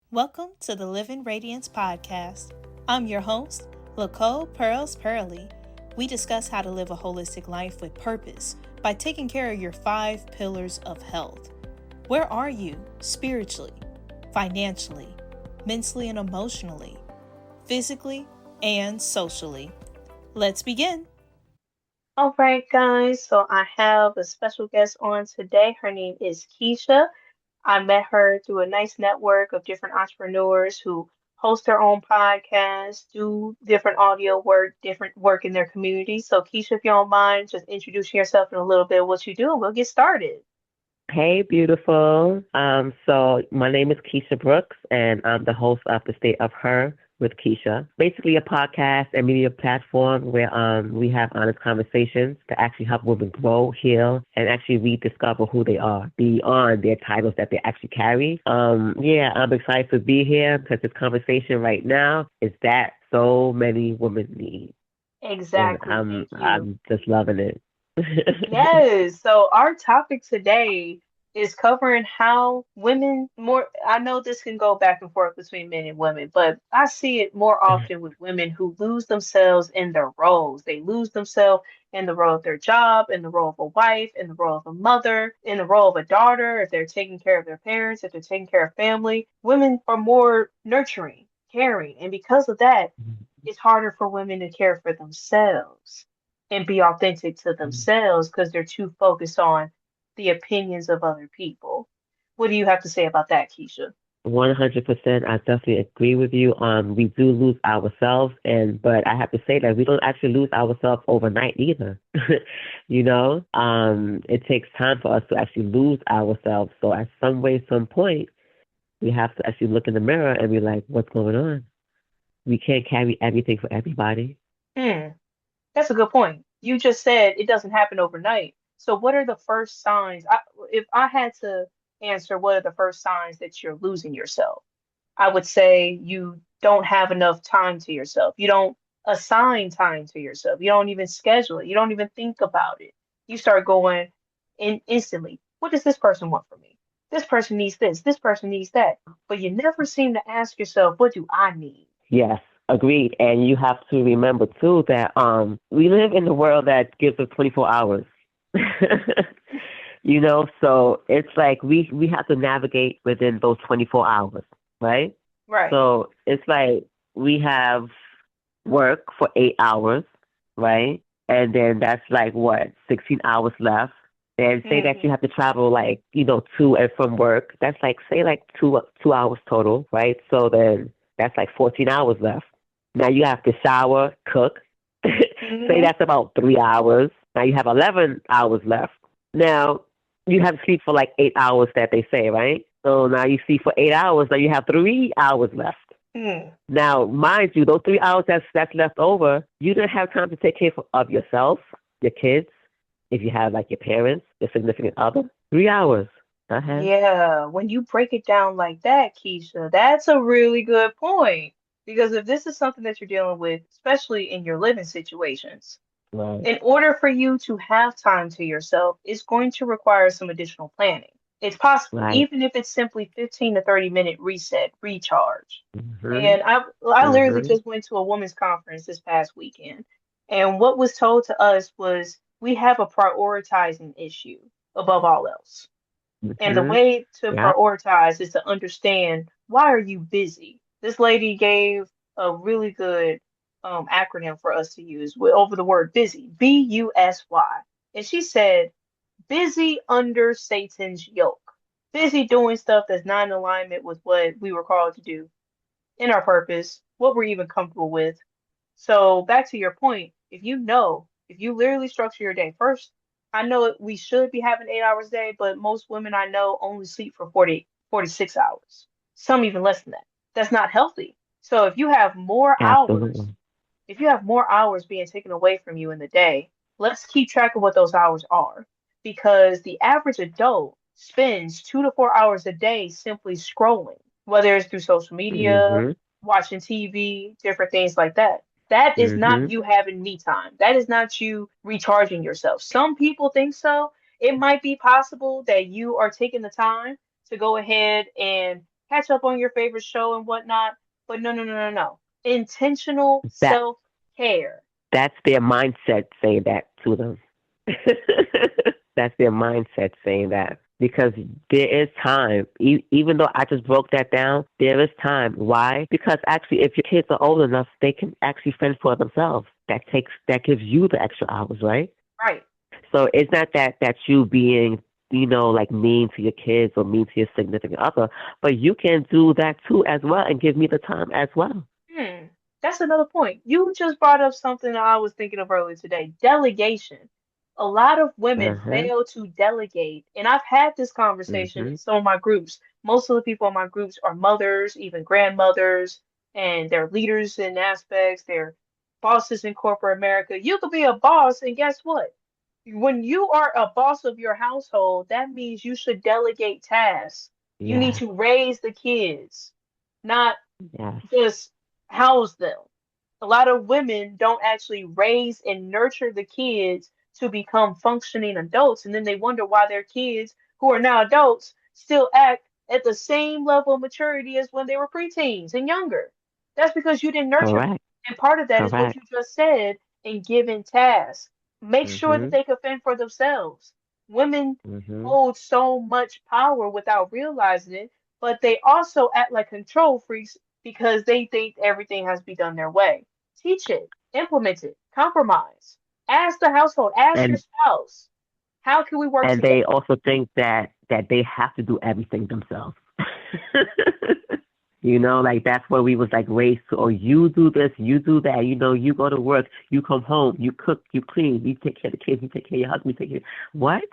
Welcome to the Living Radiance podcast. I'm your host, Lacole Pearls Pearly. We discuss how to live a holistic life with purpose by taking care of your 5 pillars of health. Where are you spiritually, financially, mentally and emotionally, physically and socially? Let's begin. All right, guys. So I have a special guest on today. Her name is Keisha. I met her through a nice network of different entrepreneurs who host their own podcasts, do different audio work, different work in their community. So, Keisha, if you don't mind, just introducing yourself and a little bit of what you do, and we'll get started. Hey, beautiful. So my name is Keisha Brooks, and I'm the host of The State of Her with Keisha. Basically, a podcast and media platform where we have honest conversations to actually help women grow, heal, and actually rediscover who they are beyond their titles that they actually carry. Yeah, I'm excited to be here because this conversation right now is that so many women need, and Exactly. I'm Thank you. I'm just loving it. Yes. So our topic today is covering how women more, I know this can go back and forth between men and women, but I see it more often with women who lose themselves in their roles. They lose themselves in the role of their job, in the role of a wife, in the role of a mother, in the role of a daughter, if they're taking care of their parents, if they're taking care of family. Women are more nurturing, caring, and because of that, it's harder for women to care for themselves and be authentic to themselves because they're too focused on the opinions of other people. What do you have to say about that, Keisha? 100%. I definitely agree with you. We do lose ourselves, but I have to say that we don't actually lose ourselves overnight either. It takes time for us to actually lose ourselves. So at some way, some point, we have to actually look in the mirror and be like, what's going on? We can't carry everything for everybody. Hmm, that's a good point. You just said it doesn't happen overnight. So what are the first signs? If I had to answer, what are the first signs that you're losing yourself? I would say you don't have enough time to yourself. You don't assign time to yourself. You don't even schedule it. You don't even think about it. You start going in instantly. What does this person want from me? This person needs this. This person needs that. But you never seem to ask yourself, what do I need? Yes, agreed. And you have to remember too that we live in a world that gives us 24 hours. So it's like we have to navigate within those 24 hours, right? Right. So it's like we have work for 8 hours, right? And then that's like what, 16 hours left. And say that you Hmm. have to travel like, to and from work. That's like, say like 2 hours total, right? So then that's like 14 hours left. Now you have to shower, cook. Say Hmm. that's about 3 hours. Now you have 11 hours left. Now you have to sleep for like 8 hours that they say, right? So now you sleep for 8 hours. Now you have 3 hours left. Hmm. Now, mind you, those 3 hours that's left over, you don't have time to take care of yourself, your kids, if you have like your parents, your significant other. 3 hours. Go ahead. Yeah, when you break it down like that, Keisha, that's a really good point. Because if this is something that you're dealing with, especially in your living situations, Right. in order for you to have time to yourself, it's going to require some additional planning. It's possible, Right. even if it's simply 15 to 30-minute reset, recharge. Mhm. And I literally Mhm. just went to a women's conference this past weekend. And what was told to us was we have a prioritizing issue above all else. And the Mhm. way to Yep. prioritize is to understand why are you busy? This lady gave a really good acronym for us to use over the word busy, BUSY. And she said, busy under Satan's yoke. Busy doing stuff that's not in alignment with what we were called to do in our purpose, what we're even comfortable with. So back to your point, if you literally structure your day first, I know we should be having 8 hours a day, but most women I know only sleep for 46 hours. Some even less than that. That's not healthy. So Absolutely. if you have more hours being taken away from you in the day, let's keep track of what those hours are. Because the average adult spends 2 to 4 hours a day simply scrolling, whether it's through social media, Mhm. watching TV, different things like that. That is not Mhm. you having me time. That is not you recharging yourself. Some people think so. It might be possible that you are taking the time to go ahead and catch up on your favorite show and whatnot. But no, no, no, no, no. Intentional That self-care. that's their mindset saying that to them. That's their mindset saying that. Because there is time, even though I just broke that down, there is time. Why? Because actually, if your kids are old enough, they can actually fend for themselves. That gives you the extra hours, right? Right. So it's not that you being, like mean to your kids or mean to your significant other, but you can do that too as well and give me the time as well. Hmm. That's another point. You just brought up something that I was thinking of earlier today. Delegation. A lot of women Uh huh. fail to delegate. And I've had this conversation in Mhm. some of my groups. Most of the people in my groups are mothers, even grandmothers, and they're leaders in aspects. They're bosses in corporate America. You could be a boss, and guess what? When you are a boss of your household, that means you should delegate tasks. You need Yes. to raise the kids, not Yes. just house them. A lot of women don't actually raise and nurture the kids to become functioning adults, and then they wonder why their kids, who are now adults, still act at the same level of maturity as when they were preteens and younger. That's because you didn't nurture them. Correct. And part of that is what Correct. you just said in giving tasks. Make sure that Mhm. they can fend for themselves. Women Mhm. hold so much power without realizing it, but they also act like control freaks because they think everything has to be done their way. Teach it, implement it, compromise. Ask the household, ask your And spouse, how can we work and together? they also think that they have to do everything themselves. Like that's where we was like raised to, or you do this, you do that, you go to work, you come home, you cook, you clean, you take care of the kids, you take care of your husband, you take care. What?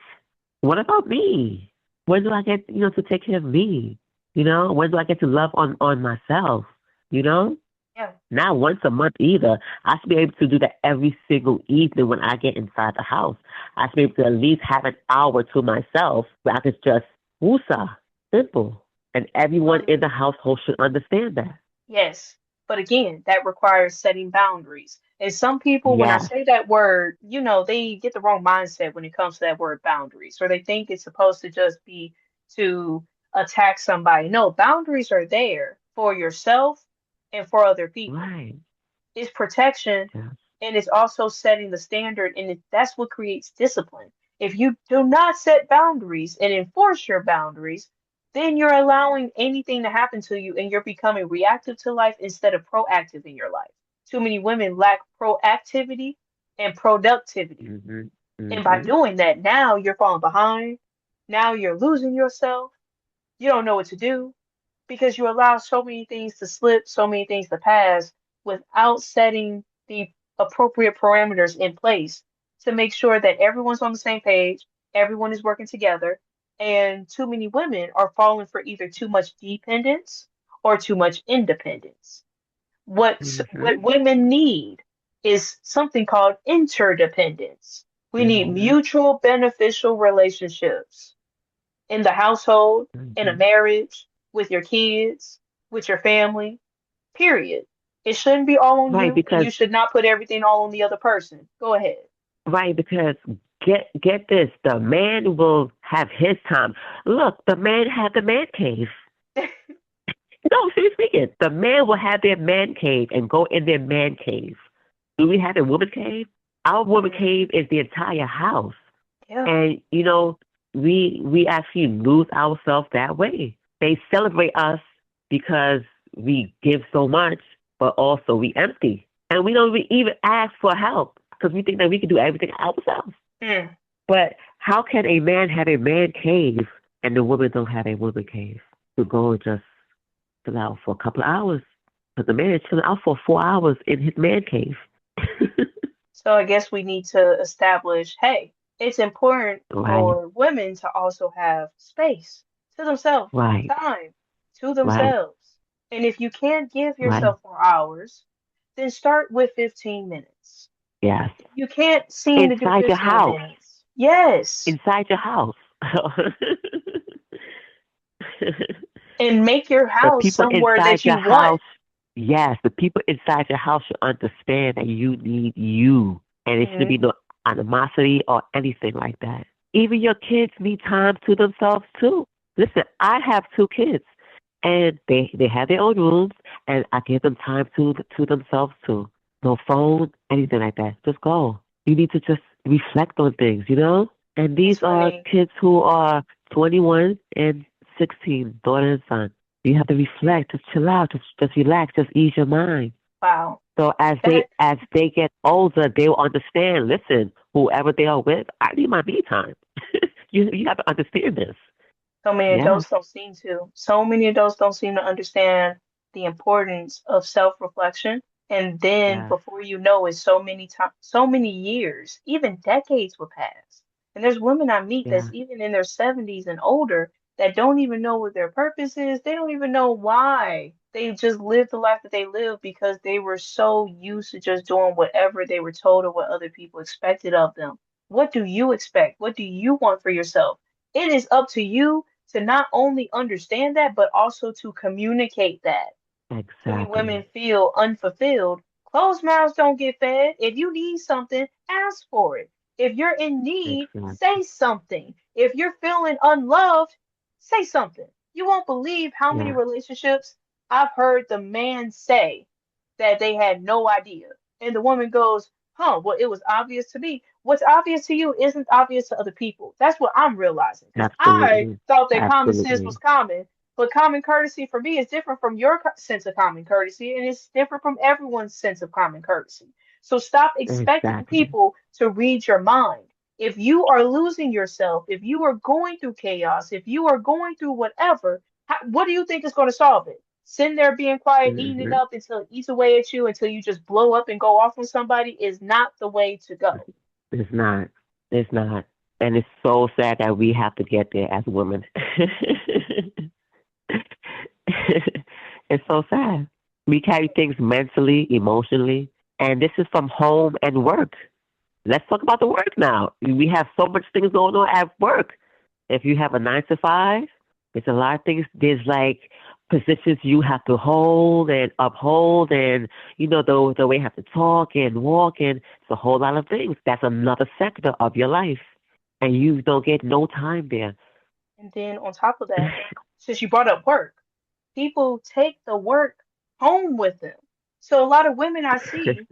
What about me? When do I get, to take care of me? When do I get to love on myself? You know? Yeah, Not once a month either. I should be able to do that every single evening when I get inside the house. I should be able to at least have an hour to myself where I could just woosah. Simple. And everyone well, in the household should understand that. yes. But again, that requires setting boundaries. And some people, when I Yes. say that word, they get the wrong mindset when it comes to that word boundaries, or they think it's supposed to just be to attack somebody. No, boundaries are there for yourself and for other people. Right. It's protection, Yes. and it's also setting the standard, and that's what creates discipline. If you do not set boundaries and enforce your boundaries, then you're allowing anything to happen to you and you're becoming reactive to life instead of proactive in your life. Too many women lack proactivity and productivity. Mhm. And by Mhm. doing that, now you're falling behind. Now you're losing yourself. You don't know what to do because you allow so many things to slip, so many things to pass without setting the appropriate parameters in place to make sure that everyone's on the same page, everyone is working together, and too many women are falling for either too much dependence or too much independence. What Mhm. women need is something called interdependence. We need Mhm. mutual beneficial relationships in the household, in a Mhm. marriage, with your kids, with your family, period. It shouldn't be all on Right, you, and because you should not put everything all on the other person. Go ahead. right, because get this, the man will have his time. Look, the man had the man cave. No, seriously speaking, the man will have their man cave and go in their man cave. Do we have a woman cave? Our woman Mm, cave is the entire house. yeah, And we actually lose ourselves that way. They celebrate us because we give so much, but also we empty. And we don't even ask for help because we think that we can do everything ourselves. mm. But how can a man have a man cave and the woman don't have a woman cave to go and just chill out for a couple of hours? But the man is chilling out for 4 hours in his man cave. So I guess we need to establish, hey, it's important Right, for women to also have space to themselves, right, time to right, themselves. And if you can't give right. yourself 4 hours, then start with 15 minutes. Yes. If you can't seem to do Inside your 15 house. minutes, yes, Inside your house. and make your The house people somewhere inside that you your want. house, yes, the people inside your house should understand that you need you. And it shouldn't be Mhm. no animosity or anything like that. Even your kids need time to themselves too. Listen, I have two kids. And they have their own rooms, and I give them time to themselves too. No phone, anything like that. Just go. You need to just reflect on things, you know? And these It's are funny. kids who are 21 and 16, daughter and son. You have to Mm, reflect, just chill out, just relax, just ease your mind. wow. So That as they get older, they will understand. Listen, whoever they are with, I need my me time. You have to understand this. so many Yeah, adults don't seem to. So many adults don't seem to understand the importance of self-reflection. And then yes, before you know it, so many times, so many years, even decades will pass. And there's women I meet that's yeah, even in their 70s and older that don't even know what their purpose is. They don't even know why. They just live the life that they live because they were so used to just doing whatever they were told or what other people expected of them. What do you expect? What do you want for yourself? It is up to you to not only understand that, but also to communicate that. Too many women exactly, feel unfulfilled. Closed mouths don't get fed. If you need something, ask for it. If you're in need, exactly. say something. If you're feeling unloved, say something. You won't believe how many Yeah, relationships I've heard the man say that they had no idea. And the woman goes, huh, well, it was obvious to me. What's obvious to you isn't obvious to other people. That's what I'm realizing. Because I absolutely, thought that common sense was absolutely, common, but common courtesy for me is different from your sense of common courtesy, and it's different from everyone's sense of common courtesy. So stop expecting exactly, people to read your mind. If you are losing yourself, if you are going through chaos, if you are going through whatever, what do you think is going to solve it? Sitting there being quiet, eating it hmm up until it eats away at you until you just blow up and go off on somebody is not the way to go. It's not, it's not, and it's so sad that we have to get there as women. It's so sad. We carry things mentally, emotionally, and this is from home and work. Let's talk about the work now. We have so much things going on at work. If you have a 9 to 5, there's a lot of things. There's like positions you have to hold and uphold, and the way you have to talk and walk, and it's a whole lot of things. That's another sector of your life, and you don't get no time there. And then on top of that, since you brought up work, people take the work home with them. So a lot of women I see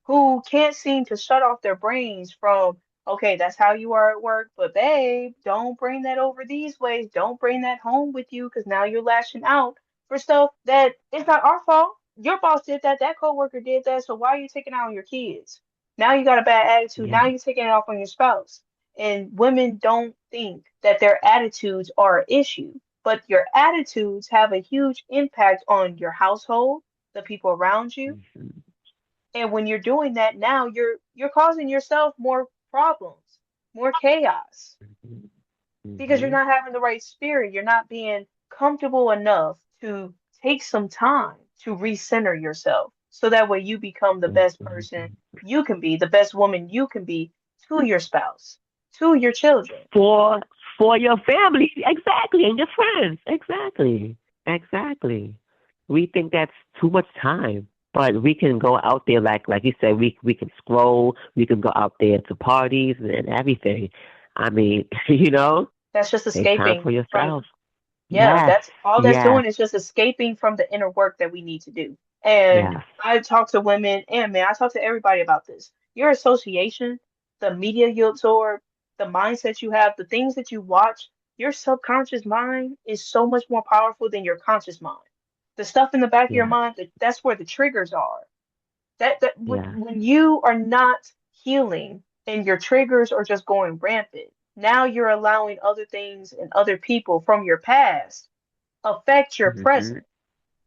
who can't seem to shut off their brains from, okay, that's how you are at work, but babe, don't bring that over these ways. Don't bring that home with you because now you're lashing out for stuff that is not our fault. Your boss did that, that coworker did that, so why are you taking it out on your kids? Now you got a bad attitude. Yeah. Now you're taking it off on your spouse. And women don't think that their attitudes are an issue, but your attitudes have a huge impact on your household, the people around you, hmm and when you're doing that now, you're causing yourself more problems, more chaos because you're hmm not having the right spirit. You're not being comfortable enough to take some time to recenter yourself so that way you become the best person you can be, the best woman you can be to your spouse, to your children. for for your family, exactly, and your friends, exactly, exactly. We think that's too much time, but we can go out there like you said. We can scroll. We can go out there to parties and everything. I mean, That's just take time escaping for from, yourself. yeah, Yes, that's all that's yes, doing is just escaping from the inner work that we need to do. And yes. I talk to women and men, I talk to everybody about this. Your association, the media you absorb, the mindset you have, the things that you watch, your subconscious mind is so much more powerful than your conscious mind. The stuff in the back of your Yes, mind, that's where the triggers are. That yes. when you are not healing and your triggers are just going rampant, now you're allowing other things and other people from your past affect your Mhm, present,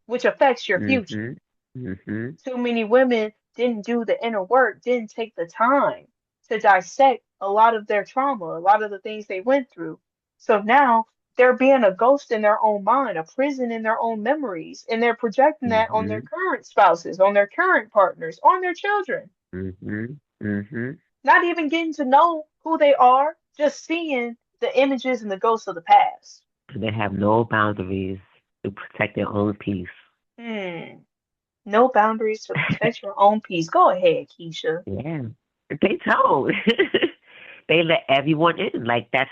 which affects your future. mhm, mhm, Too many women didn't do the inner work, didn't take the time to dissect a lot of their trauma, a lot of the things they went through. So now they're being a ghost in their own mind, a prison in their own memories, and they're projecting that on their mhm, current spouses, on their current partners, on their children, mhm, mhm. not even getting to know who they are, just seeing the images and the ghosts of the past. They have no boundaries to protect their own peace. Hmm. No boundaries to protect your own peace. Go ahead, Keisha. Yeah, they don't. They let everyone in. Like that's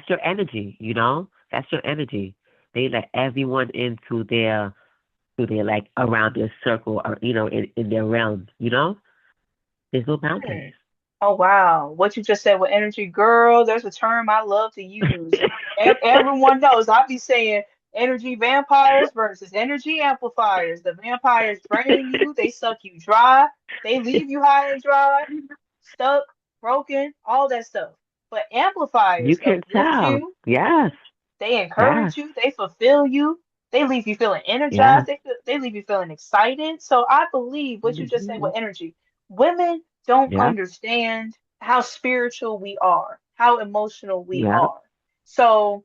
your energy. That's your energy. They let everyone into their like around their circle or in their realm. There's no Hmm. boundaries. Oh wow, what you just said with energy, girl, there's a term I love to use. Everyone knows I be saying energy vampires versus energy amplifiers. The vampires drain you, they suck you dry, they leave you high and dry, stuck, broken, all that stuff. But You amplifiers can uplift tell. you, Yes. they Yes. encourage you, they fulfill you, they leave you feeling Yes. energized, they leave you feeling excited. So I believe what you just said Hmm. with energy. Women don't Yeah. understand how spiritual we are, how emotional we Yeah. are. So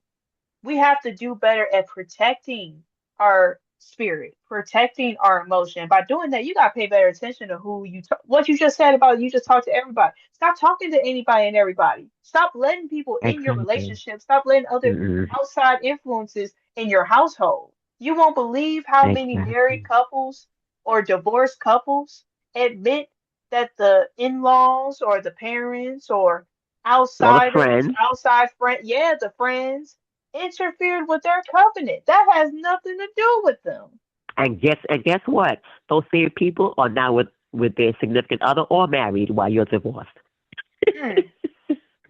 we have to do better at protecting our spirit, protecting our emotion. By doing that, you gotta pay better attention to who what you just said about you just talk to everybody. Stop talking to anybody and everybody. Stop letting people in your Exactly. relationship. Stop letting other Mm-mm. outside influences in your household. You won't believe how many married Exactly. couples or divorced couples admit that the in-laws or the parents or All the outsiders, friends. outside friend, yeah, the friends interfered with their covenant. That has nothing to do with them. And guess what? Those same people are now with their significant other or married while you're divorced. Hmm,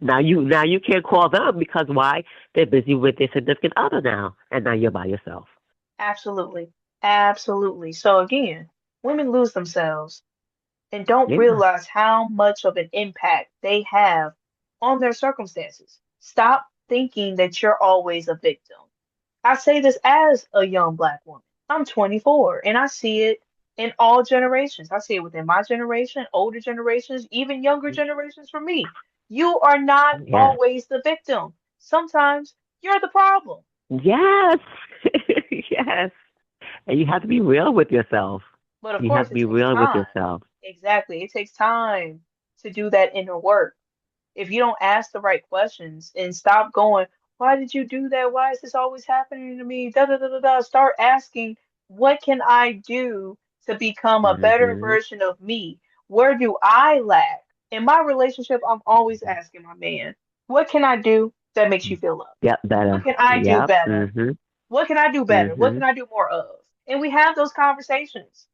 Now you can't call them because why? They're busy with their significant other now, and now you're by yourself. absolutely. Absolutely. So again, women lose themselves and don't Yeah. realize how much of an impact they have on their circumstances. Stop thinking that you're always a victim. I say this as a young black woman. I'm 24 and I see it in all generations. I see it within my generation, older generations, even younger generations for me. You are not Yes. always the victim. Sometimes you're the problem. Yes. Yes. And you have to be real with yourself. But of You have course, to it be takes real with time. yourself. Exactly. It takes time to do that inner work. If you don't ask the right questions and stop going, why did you do that? Why is this always happening to me? Da da da da da. Start asking, what can I do to become a better Hmm. version of me? Where do I lack? In my relationship, I'm always asking my man, what can I do that makes you feel loved? Yep, What better. can I do Yep. better? Mhm. What can I do better? What can Mhm. I do more of? And we have those conversations.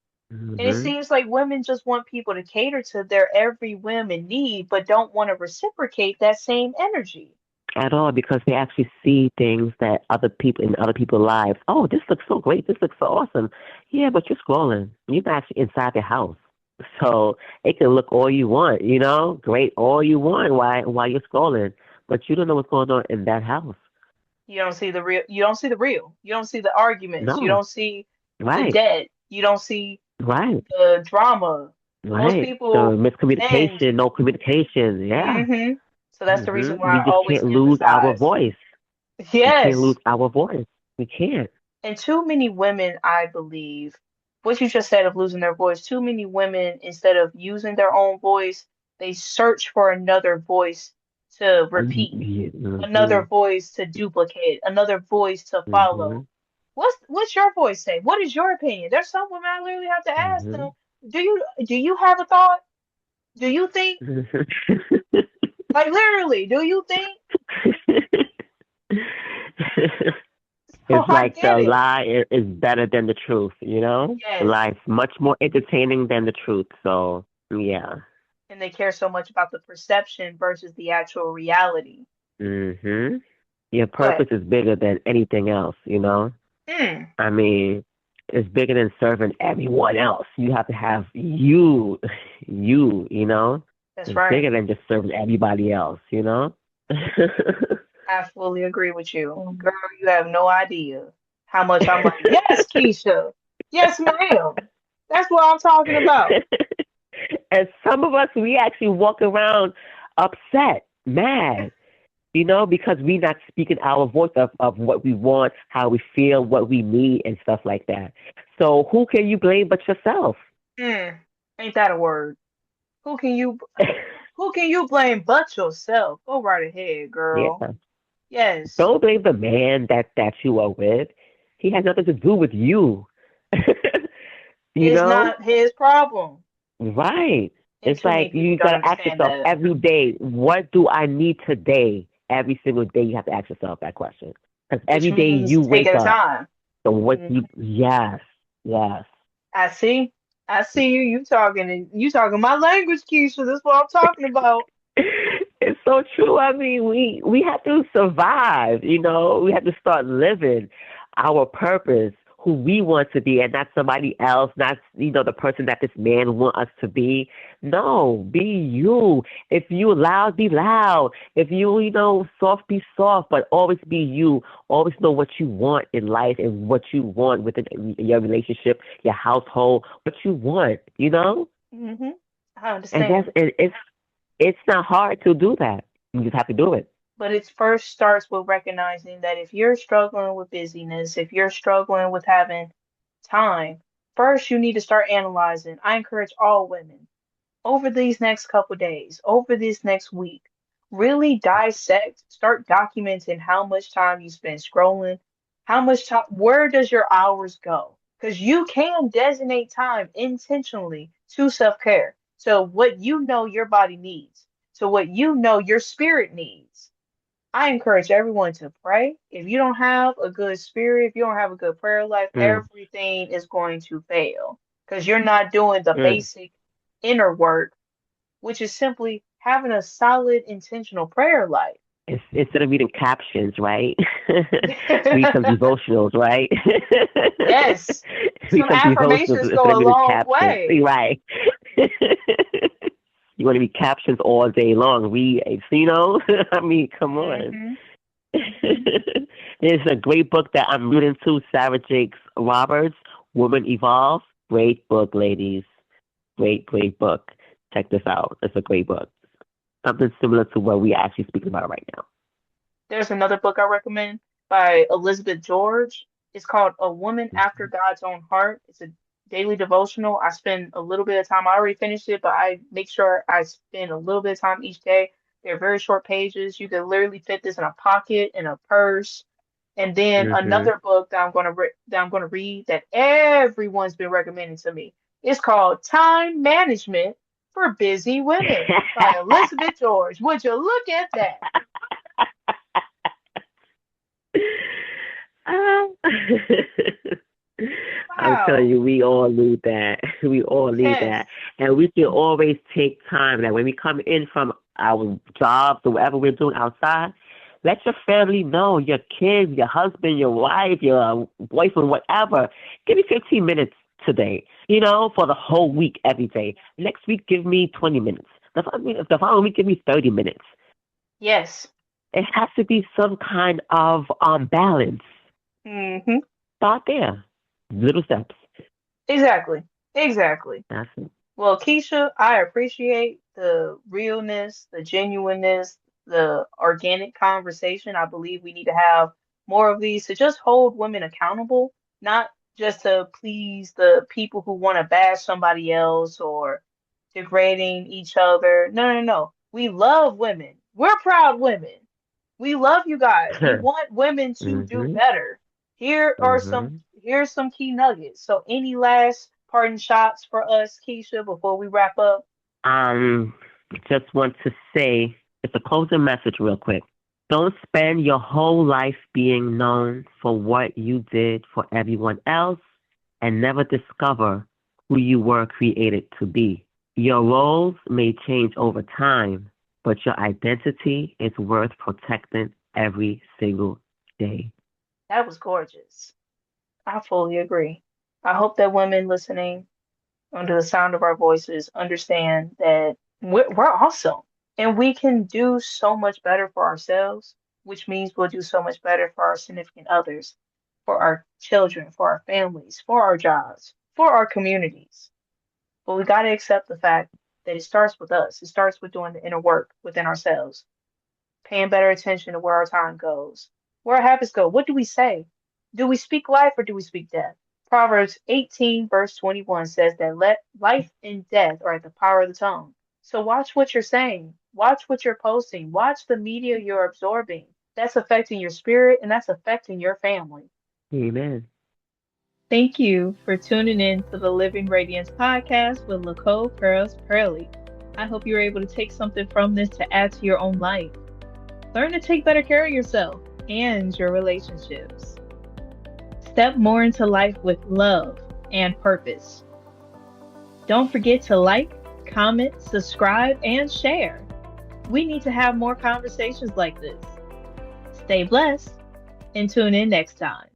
And it Mhm. seems like women just want people to cater to their every whim and need, but don't want to reciprocate that same energy. At all because they actually see things that other people in other people's lives. Oh, this looks so great. This looks so awesome. Yeah, but you're scrolling. You're not actually inside the house. So it can look all you want, great all you want while you're scrolling, but you don't know what's going on in that house. You don't see the real, you don't see the real, you don't see the arguments, you No. don't see the Right. debt, you don't see Right. the drama. Most Right. The people tend, miscommunication, no communication. Yeah. hmm So that's the reason why We I just always can't lose our emphasize, voice. We can't lose yes. our voice. We can't. And too many women, I believe, what you just said of losing their voice, too many women, instead of using their own voice, they search for another voice to repeat, another Mm-hmm. voice to duplicate, another voice to Mm-hmm. follow. What's your voice say? What is your opinion? There's some women I literally have to ask Mm-hmm. them, do you have a thought? Do you think? Like literally, do you think? So It's I like the get it. lie is better than the truth, you know? The Yes. lie is much more entertaining than the truth. So, yeah. And they care so much about the perception versus the actual reality. Hmm. Your But purpose is bigger than anything else. mm, I mean, it's bigger than serving everyone else. You have to have you, you. that's It's right. bigger than just serving everybody else. I fully agree with you. Girl, you have no idea how much I'm like, yes, Keisha. Yes, ma'am. That's what I'm talking about. And some of us, we actually walk around upset, mad, because we're not speaking our voice of what we want, how we feel, what we need, and stuff like that. So who can you blame but yourself? Mm, ain't that a word? Who can you who can you blame but yourself? Go right ahead, girl. Yeah. Yes. Don't blame the man that you are with. He has nothing to do with you. you It's know? not his problem. Right. And It's too many like people you don't gotta ask understand yourself that. every day, what do I need today? Every single day you have to ask yourself that question. Because which every day means you taking wake the up. time. So what Mhm. you, yes, yes. I see. I see you. You talking my language, Keisha. That's what I'm talking about. It's so true. I mean, we have to survive. We have to start living our purpose, who we want to be, and not somebody else, not the person that this man want us to be. No, be you. If you loud, be loud. If you soft, be soft. But always be you. Always know what you want in life and what you want within your relationship, your household. What you want. Hmm. I And understand. it's not hard to do that. You just have to do it. But it first starts with recognizing that if you're struggling with busyness, if you're struggling with having time, first you need to start analyzing. I encourage all women over these next couple days, over this next week, really dissect, start documenting how much time you spend scrolling, how much time, where does your hours go? Because you can designate time intentionally to self-care. So what you know your body needs, so what you know your spirit needs. I encourage everyone to pray. If you don't have a good spirit, if you don't have a good prayer life, Mm, everything is going to fail because you're not doing the mm. basic inner work, which is simply having a solid, intentional prayer life. Instead of reading captions, right? Read some devotionals, right? Yes, Read some some devotionals affirmations instead go of a reading long captions, way. right? You want to read captions all day long. I mean, come on. Hmm. Hmm. There's a great book that I'm reading too, Sarah Jakes Roberts, Woman Evolve. Great book, ladies. Great, great book. Check this out. It's a great book. Something similar to what we actually speaking about right now. There's another book I recommend by Elizabeth George. It's called A Woman After God's Own Heart. It's a daily devotional. I spend a little bit of time. I already finished it, but I make sure I spend a little bit of time each day. They're very short pages. You can literally fit this in a pocket, in a purse. And then Mm-hmm. another book that I'm gonna read that everyone's been recommending to me. It's called Time Management for Busy Women by Elizabeth George. Would you look at that? Um, I'm telling Wow. you, we all need that. We all need Yes. that. And we should always take time that when we come in from our jobs or whatever we're doing outside, let your family know, your kids, your husband, your wife, your boyfriend, whatever. Give me 15 minutes today, for the whole week, every day. Next week, give me 20 minutes. The following week, give me 30 minutes. Yes. It has to be some kind of balance. Hmm. Start there. Little steps. Exactly. Exactly. That's it. Well, Keisha, I appreciate the realness, the genuineness, the organic conversation. I believe we need to have more of these to just hold women accountable, not just to please the people who want to bash somebody else or degrading each other. No, no, no. We love women. We're proud women. We love you guys. We want women to do Mhm. better. Mhm. Here's some key nuggets. So any last parting shots for us, Keisha, before we wrap up? Um, just want to say it's a closing message, real quick. Don't spend your whole life being known for what you did for everyone else, and never discover who you were created to be. Your roles may change over time, but your identity is worth protecting every single day. That was gorgeous. I fully agree. I hope that women listening under the sound of our voices understand that we're awesome and we can do so much better for ourselves, which means we'll do so much better for our significant others, for our children, for our families, for our jobs, for our communities. But we got to accept the fact that it starts with us. It starts with doing the inner work within ourselves, paying better attention to where our time goes, where our habits go. What do we say? Do we speak life or do we speak death? Proverbs 18, verse 21 says that let life and death are at the power of the tongue. So watch what you're saying, watch what you're posting, watch the media you're absorbing. That's affecting your spirit and that's affecting your family. Amen. Thank you for tuning in to the Living Radiance podcast with Nicole Pearls Pearly. I hope you're able to take something from this to add to your own life. Learn to take better care of yourself. and your relationships. Step more into life with love and purpose. Don't forget to like, comment, subscribe, and share. We need to have more conversations like this. Stay blessed and tune in next time.